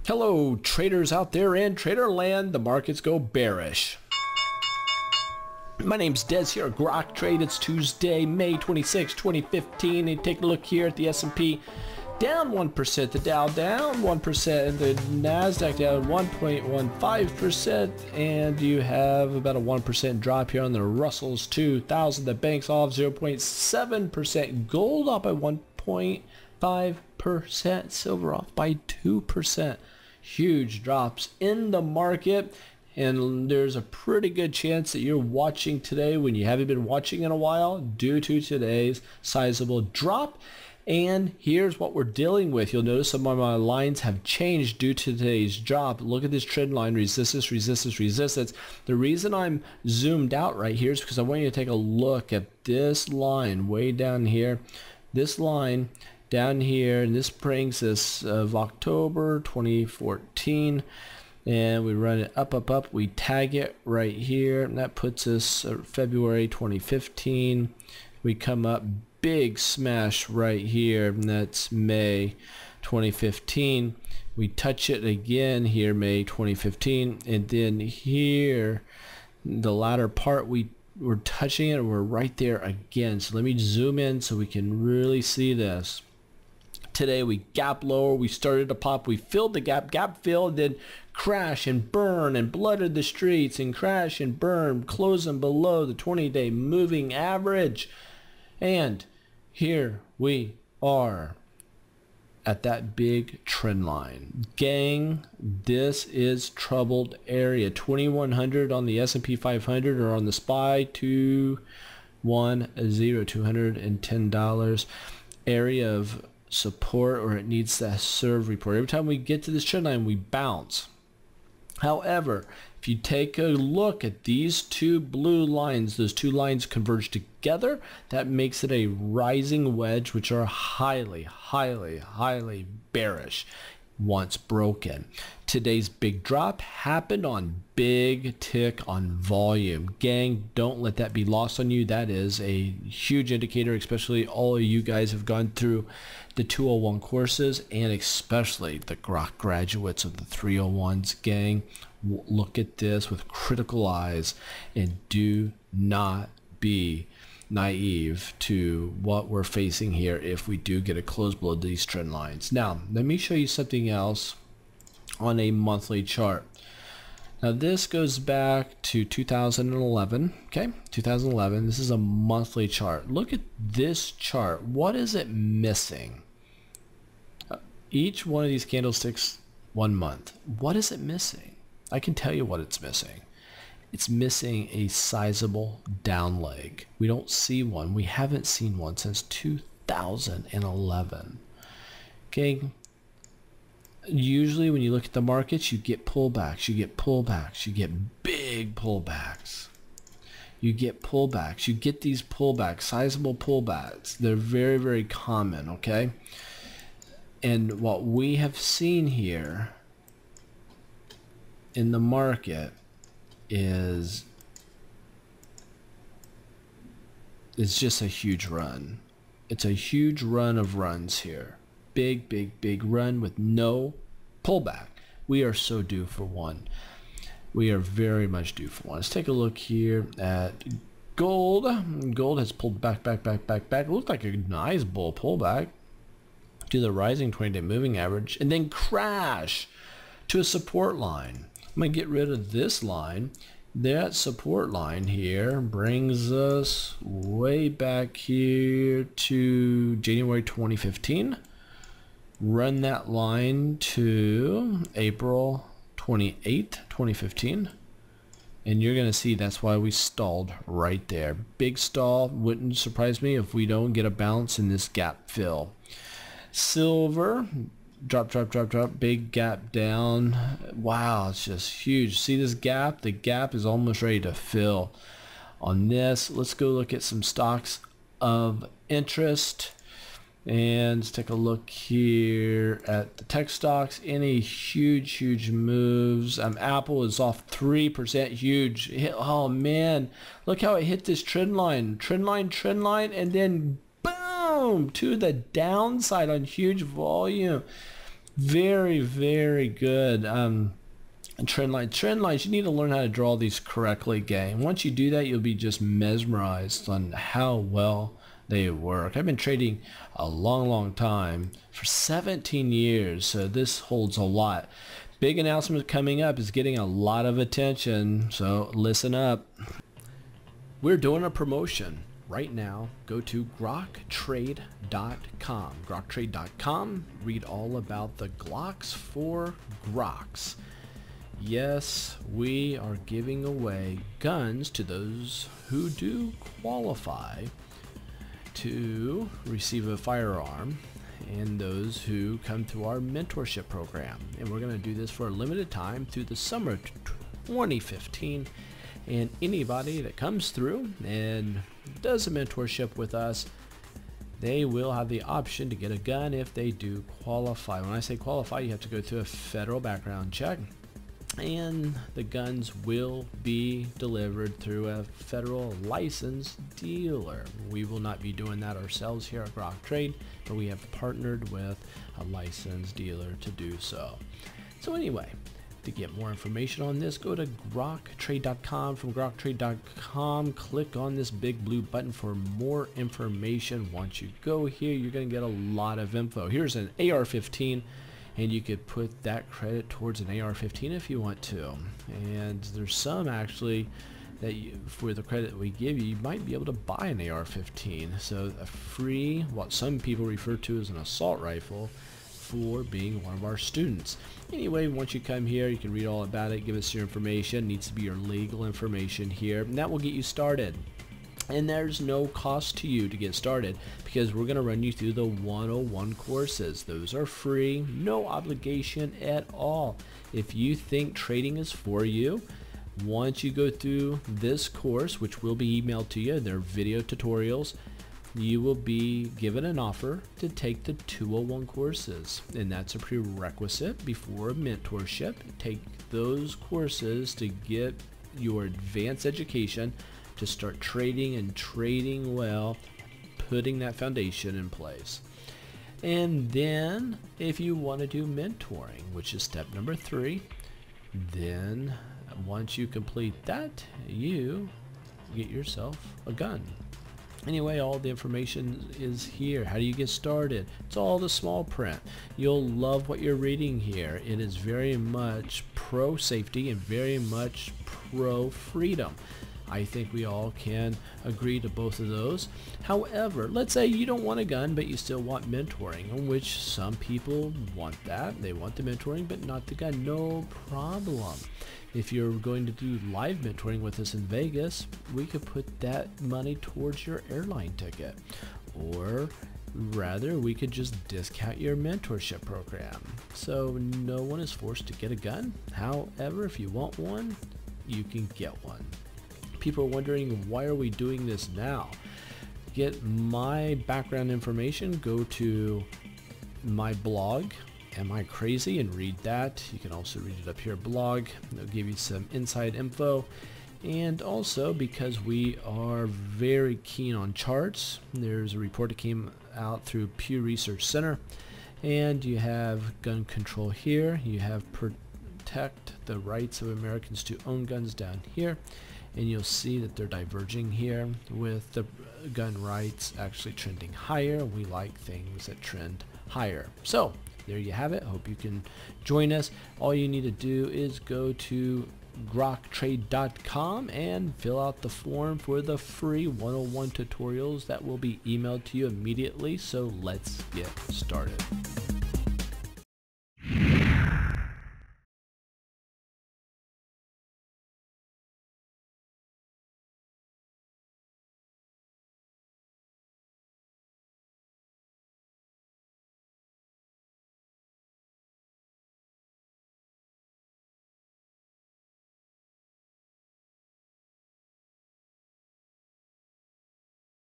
Hello traders out there in trader land, the markets go bearish. My name's Des here at Grok Trade. It's Tuesday, May 26, 2015, and take a look here at the S&P. Down 1%, the Dow down 1%, and the Nasdaq down 1.15%, and you have about a 1% drop here on the Russell's 2000. The bank's off 0.7%, gold up by 1.5%, silver off by 2%. Huge drops in the market, and there's a pretty good chance that you're watching today when you haven't been watching in a while due to today's sizable drop. And here's what we're dealing with. You'll notice some of my lines have changed due to today's drop. Look at this trend line, resistance, resistance, resistance. The reason I'm zoomed out right here is because I want you to take a look at this line way down here. This line down here, and this brings us of October 2014, and we run it up, up, up. We tag it right here, and that puts us February 2015. We come up, big smash right here, and that's May 2015. We touch it again here, May 2015, and then here, the latter part, we're touching it, and we're right there again. So let me zoom in so we can really see this. Today we gap lower, we started to pop, we filled the gap filled, then crash and burn and blooded the streets, and crash and burn, closing below the 20-day moving average. And here we are at that big trend line. Gang, this is troubled area. 2100 on the S&P 500 or on the SPY, $210 area of support, or it needs to serve report. Every time we get to this trend line, we bounce. However, if you take a look at these two blue lines, those two lines converge together, that makes it a rising wedge, which are highly, highly, highly bearish once broken. Today's big drop happened on big tick on volume. Gang, don't let that be lost on you. That is a huge indicator, especially all of you guys have gone through the 201 courses, and especially the Grok graduates of the 301s. Gang, look at this with critical eyes and do not be naive to what we're facing here if we do get a close below these trend lines. Now let me show you something else on a monthly chart. Now this goes back to 2011. Okay, 2011. This is a monthly chart. Look at this chart. What is it missing? Each one of these candlesticks, 1 month. What is it missing? I can tell you what it's missing. It's missing a sizable down leg. We don't see one. We haven't seen one since 2011. Okay. Usually when you look at the markets, you get pullbacks, you get pullbacks, you get big pullbacks. You get pullbacks. You get these pullbacks, sizable pullbacks. They're very, very common, okay? And what we have seen here in the market is it's just a huge run. It's a huge run of runs here. Big, big, big run with no pullback. We are so due for one. We are very much due for one. Let's take a look here at gold. Gold has pulled back, back, back, back, back. It looked like a nice bull pullback to the rising 20-day moving average, and then crash to a support line. I'm going to get rid of this line. That support line here brings us way back here to January 2015. Run that line to April 28th, 2015. And you're going to see that's why we stalled right there. Big stall. Wouldn't surprise me if we don't get a bounce in this gap fill. Silver. Drop, drop, drop, drop, big gap down. Wow, it's just huge. See this gap? The gap is almost ready to fill on this. Let's go look at some stocks of interest, and let's take a look here at the tech stocks. Any huge moves? Apple is off 3%, huge. Oh man, look how it hit this trend line, and then boom to the downside on huge volume. Very, very good. Trend lines, you need to learn how to draw these correctly, gang. Once you do that, you'll be just mesmerized on how well they work. I've been trading a long time, for 17 years, so this holds a lot. Big announcement coming up, is getting a lot of attention, so listen up. We're doing a promotion right now. Go to groktrade.com. groktrade.com. Read all about the Glocks for Groks. Yes, we are giving away guns to those who do qualify to receive a firearm, and those who come through our mentorship program. And we're going to do this for a limited time through the summer of 2015. And anybody that comes through and does a mentorship with us, they will have the option to get a gun if they do qualify. When I say qualify, you have to go through a federal background check, and the guns will be delivered through a federal licensed dealer. We will not be doing that ourselves here at Grok Trade, but we have partnered with a licensed dealer to do so. So anyway, to get more information on this, go to groktrade.com. From groktrade.com, click on this big blue button for more information. Once you go here, you're going to get a lot of info. Here's an AR-15, and you could put that credit towards an AR-15 if you want to. And there's some actually that for the credit we give you, you might be able to buy an AR-15. So a free, what some people refer to as an assault rifle, for being one of our students. Anyway, once you come here, you can read all about it, give us your information. It needs to be your legal information here, and that will get you started. And there's no cost to you to get started, because we're going to run you through the 101 courses. Those are free, no obligation at all. If you think trading is for you, once you go through this course, which will be emailed to you, they're video tutorials, you will be given an offer to take the 201 courses, and that's a prerequisite before a mentorship. Take those courses to get your advanced education to start trading and trading well, putting that foundation in place. And then if you want to do mentoring, which is step number 3, then once you complete that, you get yourself a gun. Anyway, all the information is here. How do you get started? It's all the small print. You'll love what you're reading here. It is very much pro safety and very much pro freedom. I think we all can agree to both of those. However, let's say you don't want a gun, but you still want mentoring, in which some people want that. They want the mentoring, but not the gun. No problem. If you're going to do live mentoring with us in Vegas, we could put that money towards your airline ticket. Or rather, we could just discount your mentorship program. So no one is forced to get a gun. However, if you want one, you can get one. People are wondering, why are we doing this now? Get my background information, go to my blog, Am I Crazy, and read that. You can also read it up here, blog. It'll give you some inside info. And also, because we are very keen on charts, there's a report that came out through Pew Research Center, and you have gun control here. You have protect the rights of Americans to own guns down here, and you'll see that they're diverging here with the gun rights actually trending higher. We like things that trend higher. So there you have it. Hope you can join us. All you need to do is go to groktrade.com and fill out the form for the free 101 tutorials that will be emailed to you immediately. So let's get started.